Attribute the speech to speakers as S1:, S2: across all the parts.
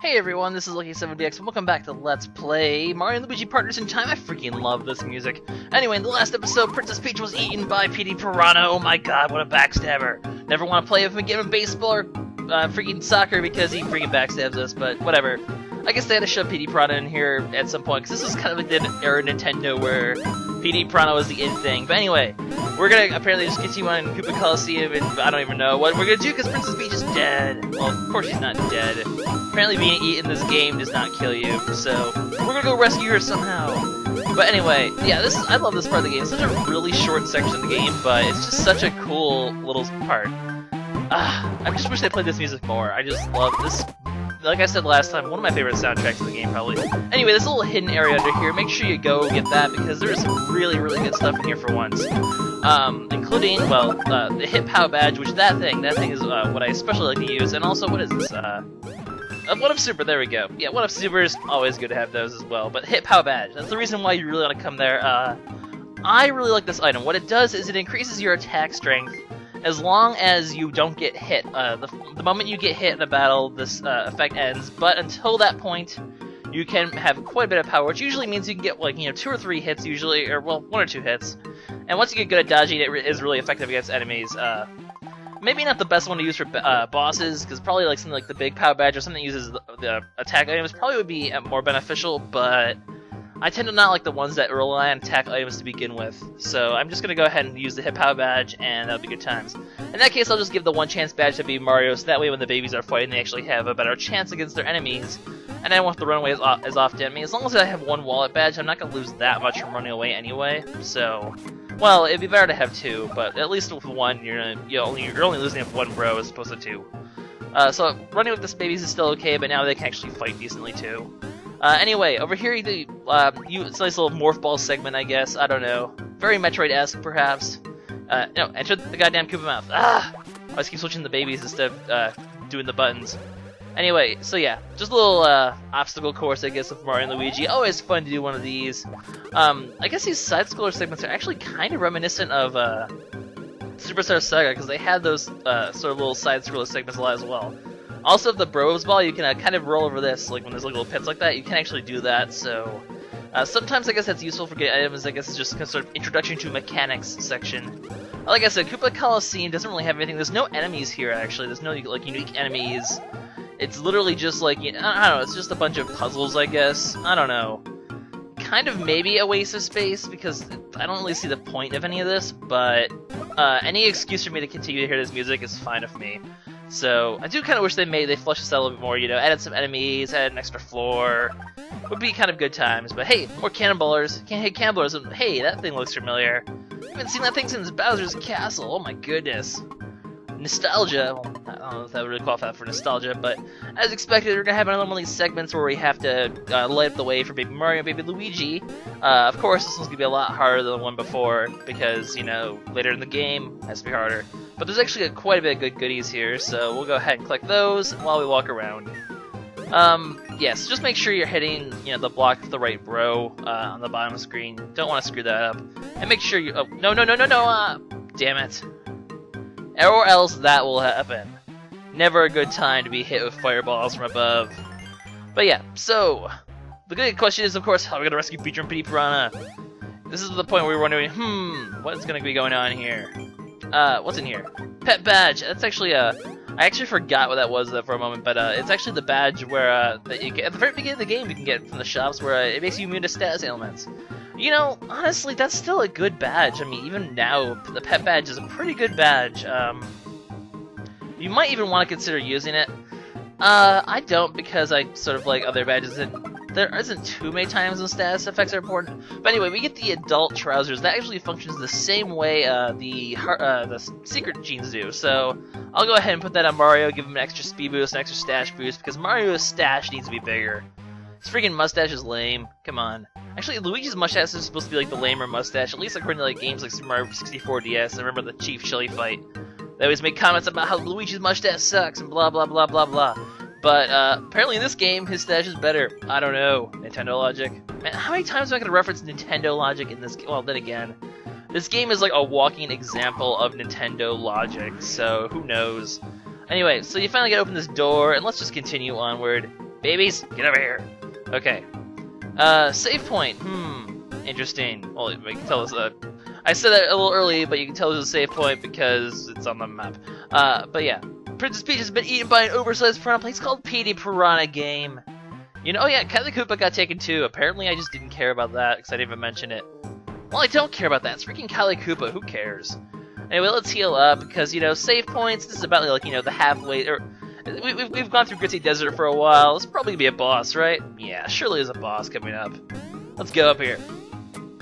S1: Hey everyone, this is LuckySevenDX, and welcome back to Let's Play Mario and Luigi Partners in Time. I freaking love this music. Anyway, in the last episode, Princess Peach was eaten by Petey Piranha. Oh my god, what a backstabber. Never want to play with him again in baseball or freaking soccer because he freaking backstabs us, but whatever. I guess they had to shove Petey Piranha in here at some point, because this was kind of like the era of Nintendo where Petey Piranha was the in thing. But anyway, we're gonna apparently just continue on Koopaseum, and I don't even know what we're gonna do because Princess Peach is dead. Well, of course she's not dead. Apparently being eaten in this game does not kill you, so we're gonna go rescue her somehow. But anyway, yeah, I love this part of the game. It's such a really short section of the game, but it's just such a cool little part. I just wish they played this music more. I just love this. Like I said last time, one of my favorite soundtracks of the game, probably. Anyway, this little hidden area under here, make sure you go get that, because there is some really, really good stuff in here for once. Including, well, the Hit Pow badge, which that thing is what I especially like to use, and also, what is this, One Up Super, there we go. Yeah, One Up Super is always good to have those as well, but Hit Pow badge, that's the reason why you really want to come there. I really like this item. What it does is it increases your attack strength as long as you don't get hit. The moment you get hit in a battle, this effect ends, but until that point, you can have quite a bit of power, which usually means you can get, like, 2 or 3 hits usually, or, well, 1 or 2 hits. And once you get good at dodging, it is really effective against enemies. Maybe not the best one to use for bosses, because probably like something like the Big Pow badge or something that uses the attack items probably would be more beneficial, but I tend to not like the ones that rely on attack items to begin with, so I'm just going to go ahead and use the Hit Pow badge, and that'll be good times. In that case, I'll just give the one chance badge to Baby Mario, so that way when the babies are fighting, they actually have a better chance against their enemies, and I don't want to run away as often. I mean, as long as I have one wallet badge, I'm not going to lose that much from running away anyway, so... Well, it'd be better to have 2, but at least with 1, you're only losing if 1 bro as opposed to 2. So running with the babies is still okay, but now they can actually fight decently too. Anyway, over here, it's a nice little morph ball segment, I guess. I don't know. Very Metroid-esque, perhaps. No, enter the goddamn Koopa mouth. I always keep switching the babies instead of doing the buttons. Anyway, so yeah, just a little obstacle course, I guess, with Mario and Luigi. Always fun to do one of these. I guess these side-scroller segments are actually kind of reminiscent of Superstar Saga, because they had those sort of little side-scroller segments a lot as well. Also, the Bros Ball, you can kind of roll over this, like when there's like little pits like that, you can actually do that, so... sometimes I guess that's useful for getting items. I guess it's just kind of sort of introduction to mechanics section. Like I said, Koopaseum doesn't really have anything. There's no enemies here, actually. There's no like unique enemies. It's literally just like, I don't know, it's just a bunch of puzzles, I guess. I don't know. Kind of maybe a waste of space, because I don't really see the point of any of this, but any excuse for me to continue to hear this music is fine with me. So, I do kind of wish they fleshed this out a little bit more, added some enemies, added an extra floor. Would be kind of good times, but hey, more cannonballers. Can't hit cannonballers, and hey, that thing looks familiar. I haven't seen that thing since Bowser's Castle, oh my goodness. Nostalgia, well, I don't know if that would really qualify for nostalgia, but as expected, we're going to have another one of these segments where we have to light up the way for Baby Mario and Baby Luigi. Of course, this one's going to be a lot harder than the one before, because, later in the game, it has to be harder. But there's actually quite a bit of good goodies here, so we'll go ahead and collect those while we walk around. Yes, just make sure you're hitting, the block with the right row on the bottom of the screen. Don't want to screw that up. And make sure you... Oh, no, damn it. Or else that will happen. Never a good time to be hit with fireballs from above. But yeah, so... The good question is, of course, how are we going to rescue Peach and Petey Piranha? This is the point where we're wondering, what's going to be going on here? What's in here? Pet badge. That's actually I actually forgot what that was for a moment, but it's actually the badge where that you get at the very beginning of the game. You can get from the shops where it makes you immune to status ailments. Honestly, that's still a good badge. I mean, even now, the pet badge is a pretty good badge. You might even want to consider using it. I don't, because I sort of like other badges that there isn't too many times when status effects are important. But anyway, we get the adult trousers. That actually functions the same way the secret jeans do. So I'll go ahead and put that on Mario, give him an extra speed boost, an extra stash boost, because Mario's stash needs to be bigger. His freaking mustache is lame. Come on. Actually, Luigi's mustache is supposed to be like the lamer mustache, at least according to like games like Super Mario 64 DS. I remember the Chief Chili fight. They always make comments about how Luigi's mustache sucks and blah blah blah blah blah. But apparently in this game, his stash is better. I don't know. Nintendo logic. Man, how many times am I going to reference Nintendo logic in this game? Well, then again, this game is like a walking example of Nintendo logic, so who knows. Anyway, so you finally get to open this door, and let's just continue onward. Babies, get over here. Okay. Save point. Interesting. Well, you can tell us I said that a little early, but you can tell there's a save point because it's on the map. But yeah. Princess Peach has been eaten by an oversized piranha. It's called Petey Piranha game. You know, oh yeah, Kylie Koopa got taken too. Apparently I just didn't care about that because I didn't even mention it. Well, I don't care about that. It's freaking Kylie Koopa. Who cares? Anyway, let's heal up because, you know, save points. This is about, like, you know, the halfway, or we've gone through Gritty Desert for a while. It's probably gonna be a boss, right? Yeah, surely there's a boss coming up. Let's go up here.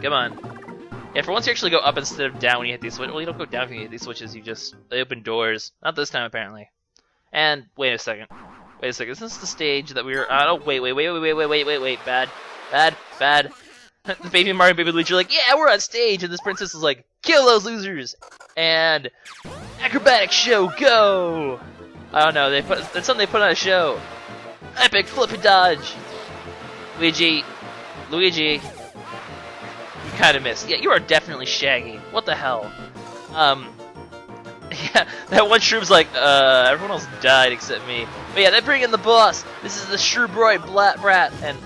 S1: Come on. Yeah, for once you actually go up instead of down when you hit these switches. Well, you don't go down when you hit these switches. They open doors. Not this time, apparently. And wait a second. Wait a second. Is this the stage that we were? Oh, wait. Bad. The Baby Mario and Baby Luigi are like, yeah, we're on stage, and this princess is like, kill those losers, and acrobatic show, go! I don't know, that's something they put on a show. Epic flip and dodge. Luigi, you kind of missed. Yeah, you are definitely Shaggy. What the hell? Yeah, that one Shroob's like, everyone else died except me. But yeah, they bring in the boss. This is the Shrooboid Brat, and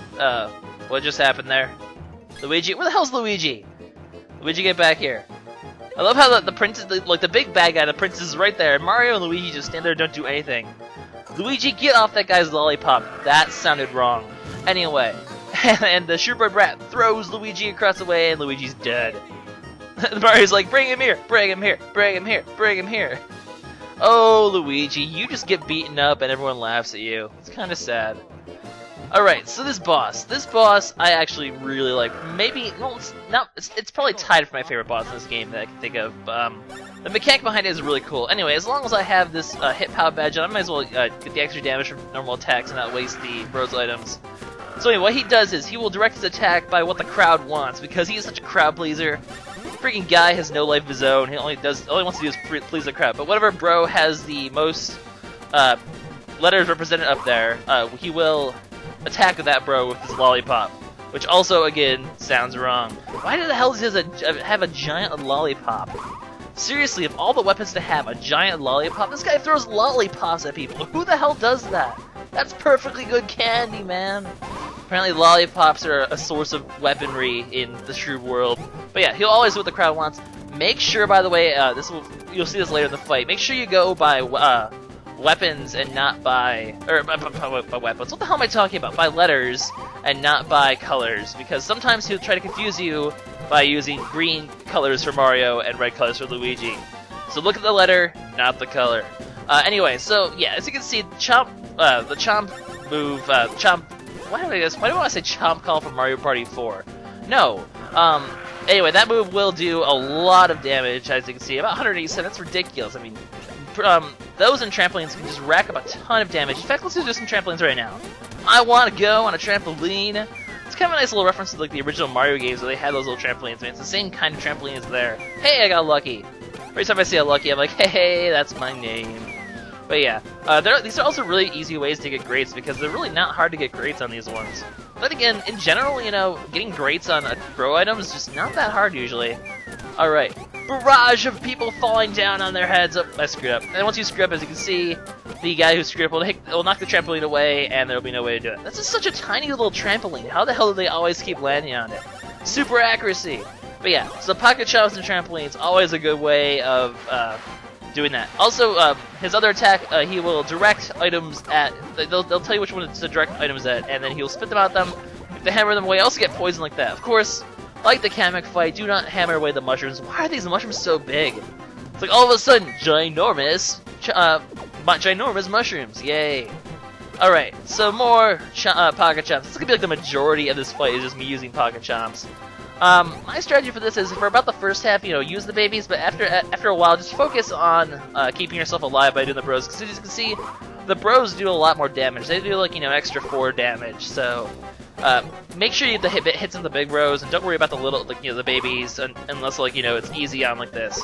S1: what just happened there? Luigi? Where the hell's Luigi? Luigi, get back here. I love how the princess, like the big bad guy, the princess is right there, and Mario and Luigi just stand there and don't do anything. Luigi, get off that guy's lollipop. That sounded wrong. Anyway, and the Shrooboid Brat throws Luigi across the way, and Luigi's dead. Mario's like, bring him here. Oh, Luigi, you just get beaten up and everyone laughs at you. It's kind of sad. Alright, so this boss I actually really like. Maybe, well, it's probably tied for my favorite boss in this game that I can think of. The mechanic behind it is really cool. Anyway, as long as I have this hit power badge on, I might as well get the extra damage from normal attacks and not waste the bros items. So anyway, what he does is he will direct his attack by what the crowd wants, because he is such a crowd pleaser. Freaking guy has no life of his own. He all he wants to do is please the crowd. But whatever bro has the most letters represented up there, he will attack that bro with his lollipop, which also again sounds wrong. Why the hell does he have a giant lollipop? Seriously, of all the weapons to have, a giant lollipop? This guy throws lollipops at people. Who the hell does that? That's perfectly good candy, man. Apparently lollipops are a source of weaponry in the Shroob world. But yeah, he'll always do what the crowd wants. Make sure, by the way, you'll see this later in the fight, make sure you go by weapons and not by weapons. What the hell am I talking about? By letters and not by colors, because sometimes he'll try to confuse you by using green colors for Mario and red colors for Luigi. So look at the letter, not the color. Anyway, so yeah, as you can see, the chomp move, chomp. Why do I want to say chomp call from Mario Party 4? No. Anyway, that move will do a lot of damage, as you can see, about 187. That's ridiculous. I mean, those in trampolines can just rack up a ton of damage. In fact, let's do some trampolines right now. I want to go on a trampoline. It's kind of a nice little reference to like the original Mario games where they had those little trampolines. I mean, it's the same kind of trampoline as there. Hey, I got lucky. Every time I see a lucky, I'm like, hey, that's my name. But yeah, these are also really easy ways to get greats because they're really not hard to get greats on these ones. But again, in general, you know, getting greats on a pro item is just not that hard usually. Alright, barrage of people falling down on their heads. Oh, I screwed up. And once you screw up, as you can see, the guy who screwed up will knock the trampoline away, and there will be no way to do it. That's just such a tiny little trampoline. How the hell do they always keep landing on it? Super accuracy. But yeah, so pocket chomps and trampolines, always a good way of doing that. Also, his other attack, he will direct items at. They'll tell you which one to direct items at, and then he'll spit them at them. If they hammer them away, also get poisoned like that. Of course, like the Kamek fight, do not hammer away the mushrooms. Why are these mushrooms so big? It's like all of a sudden, ginormous mushrooms. Yay! All right, so more pocket chomps. This is gonna be like the majority of this fight is just me using pocket chomps. My strategy for this is for about the first half, you know, use the babies, but after a while, just focus on keeping yourself alive by doing the bros. Because as you can see, the bros do a lot more damage. They do like, you know, extra 4 damage. So make sure you get the hits on the big bros, and don't worry about the little, like, you know, the babies, unless like, you know, it's easy on like this.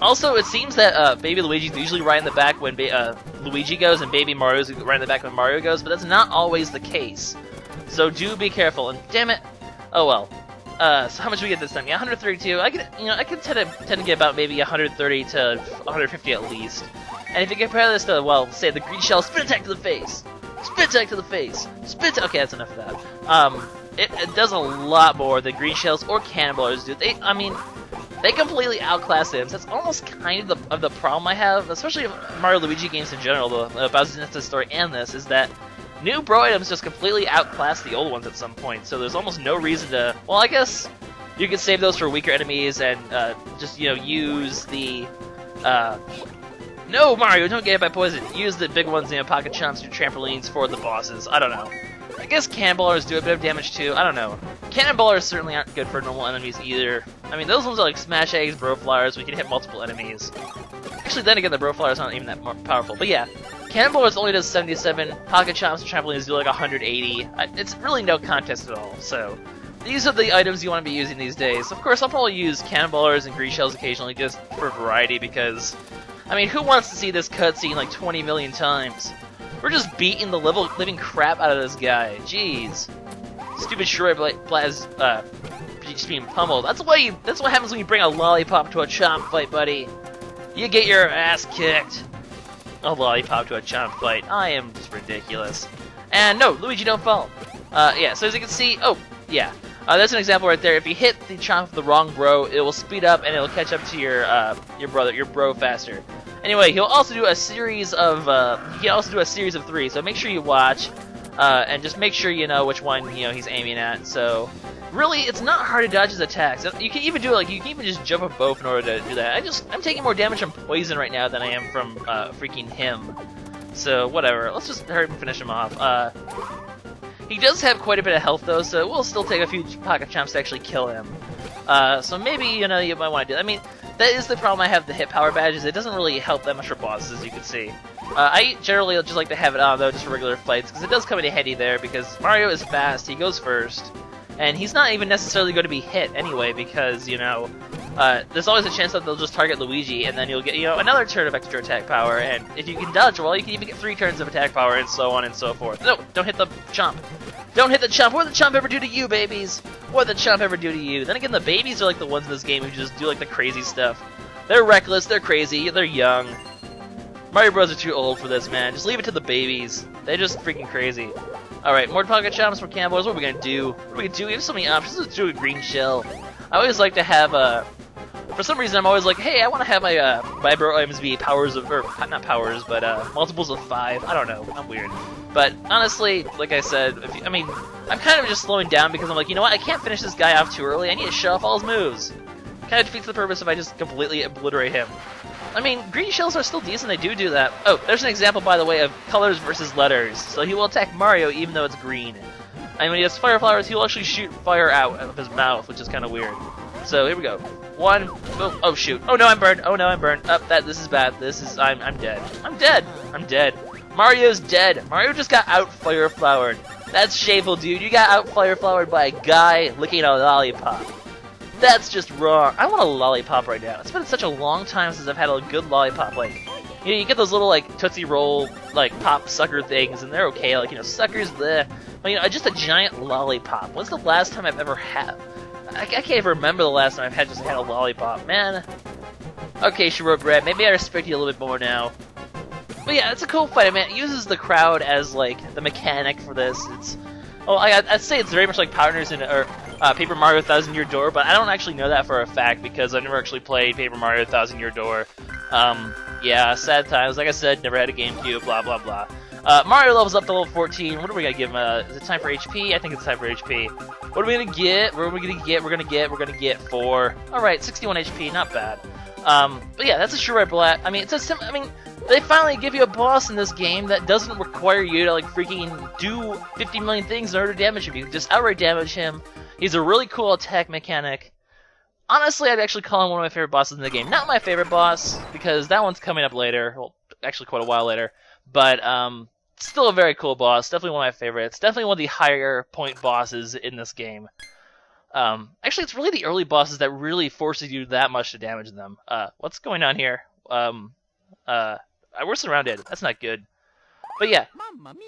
S1: Also, it seems that Baby Luigi's usually right in the back when Luigi goes, and Baby Mario's right in the back when Mario goes, but that's not always the case. So do be careful. And damn it. Oh well. So how much do we get this time? Yeah, 132. I could tend to get about maybe 130 to 150 at least. And if you compare this to, well, say the green shell spin attack to the face, Spit Tag to the face. Okay, that's enough of that. It does a lot more than green shells or cannonballers do. They completely outclass items. That's almost kind of the problem I have, especially Mario Luigi games in general, the Bowser's Instant Story and this, is that new bro items just completely outclass the old ones at some point, so there's almost no reason to... Well, I guess you could save those for weaker enemies and just, use the... No, Mario, don't get hit by poison. Use the big ones, pocket chomps or trampolines for the bosses. I don't know. I guess cannonballers do a bit of damage too. I don't know. Cannonballers certainly aren't good for normal enemies either. I mean, those ones are like Smash Eggs, Bro Flyers. We can hit multiple enemies. Actually, then again, the Bro Flyers aren't even that more powerful. But yeah, Cannonballers only does 77. Pocket Chomps and Trampolines do like 180. It's really no contest at all. So these are the items you want to be using these days. Of course, I'll probably use Cannonballers and Green Shells occasionally just for variety because, I mean, who wants to see this cutscene like 20 million times? We're just beating the living crap out of this guy. Jeez. Stupid Shrooboid Brat is just being pummeled. That's what happens when you bring a lollipop to a chomp fight, buddy. You get your ass kicked. A lollipop to a chomp fight. I am just ridiculous. And no, Luigi, don't fall. Yeah, so as you can see, oh, yeah. That's an example right there. If you hit the chomp of the wrong bro, it will speed up and it will catch up to your bro faster. Anyway, he'll also do a series of he can also do a series of 3. So make sure you watch and just make sure you know which one he's aiming at. So really, it's not hard to dodge his attacks. You can even do you can even just jump up both in order to do that. I'm taking more damage from poison right now than I am from freaking him. So whatever. Let's just hurry and finish him off. He does have quite a bit of health though, so it will still take a few pocket chomps to actually kill him. So maybe you might want to do that. I mean, that is the problem I have with the hit power badges. It doesn't really help that much for bosses, as you can see. I generally just like to have it on though, just for regular fights, because it does come in handy there. Because Mario is fast, he goes first, and he's not even necessarily going to be hit anyway, because there's always a chance that they'll just target Luigi, and then you'll get another turn of extra attack power. And if you can dodge well, you can even get 3 turns of attack power, and so on and so forth. No, don't hit the chomp. Don't hit the chomp. What did the chomp ever do to you, babies? What did the chomp ever do to you? Then again, the babies are like the ones in this game who just do like the crazy stuff. They're reckless, they're crazy, they're young. Mario Bros are too old for this, man. Just leave it to the babies. They're just freaking crazy. Alright, more pocket chomps for cannonballs. What are we gonna do? We have so many options. Let's do a green shell. I always like to have for some reason I'm always like, hey, I want to have my bro items be powers of, or not powers, but multiples of 5. I don't know, I'm weird. But honestly, like I said, I'm kind of just slowing down because I'm like, you know what, I can't finish this guy off too early. I need to show off all his moves. Kind of defeats the purpose if I just completely obliterate him. I mean, green shells are still decent, they do that. Oh, there's an example, by the way, of colors versus letters. So he will attack Mario even though it's green. And when he has fire flowers, he will actually shoot fire out of his mouth, which is kind of weird. So here we go. 1, oh shoot. Oh no, I'm burned. Oh no, I'm burned. This is bad. I'm dead. I'm dead. Mario's dead. Mario just got out fire flowered. That's shameful, dude. You got out fire flowered by a guy licking a lollipop. That's just wrong. I want a lollipop right now. It's been such a long time since I've had a good lollipop. You get those little Tootsie Roll pop sucker things, and they're okay. Suckers there. But just a giant lollipop. When's the last time I've ever had? I can't even remember the last time I've had a lollipop, man. Okay, Shrooboid Brat, maybe I respect you a little bit more now. But yeah, it's a cool fight. I mean, it uses the crowd as the mechanic for this. I'd say it's very much like Partners in Paper Mario Thousand Year Door, but I don't actually know that for a fact because I never actually played Paper Mario Thousand Year Door. Yeah, sad times. Like I said, never had a GameCube. Blah blah blah. Mario levels up to level 14. What are we gonna give him? Is it time for HP? I think it's time for HP. What are we gonna get? We're gonna get 4. All right, 61 HP, not bad. But yeah, that's a Shrooboid Brat. I mean, they finally give you a boss in this game that doesn't require you to freaking do 50 million things in order to damage him. You can just outright damage him. He's a really cool attack mechanic. Honestly, I'd actually call him one of my favorite bosses in the game. Not my favorite boss, because that one's coming up later. Well, actually quite a while later. But still a very cool boss. Definitely one of my favorites. Definitely one of the higher point bosses in this game. Actually, it's really the early bosses that really forces you that much to damage them. What's going on here? We're surrounded. That's not good. But yeah.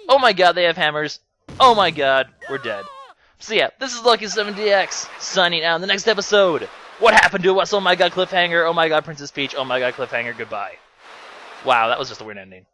S1: Oh my god, they have hammers. Oh my god, we're dead. So yeah, this is LuckySevenDX signing out in the next episode. What happened to us? Oh my god, cliffhanger. Oh my god, Princess Peach. Oh my god, cliffhanger. Goodbye. Wow, that was just a weird ending.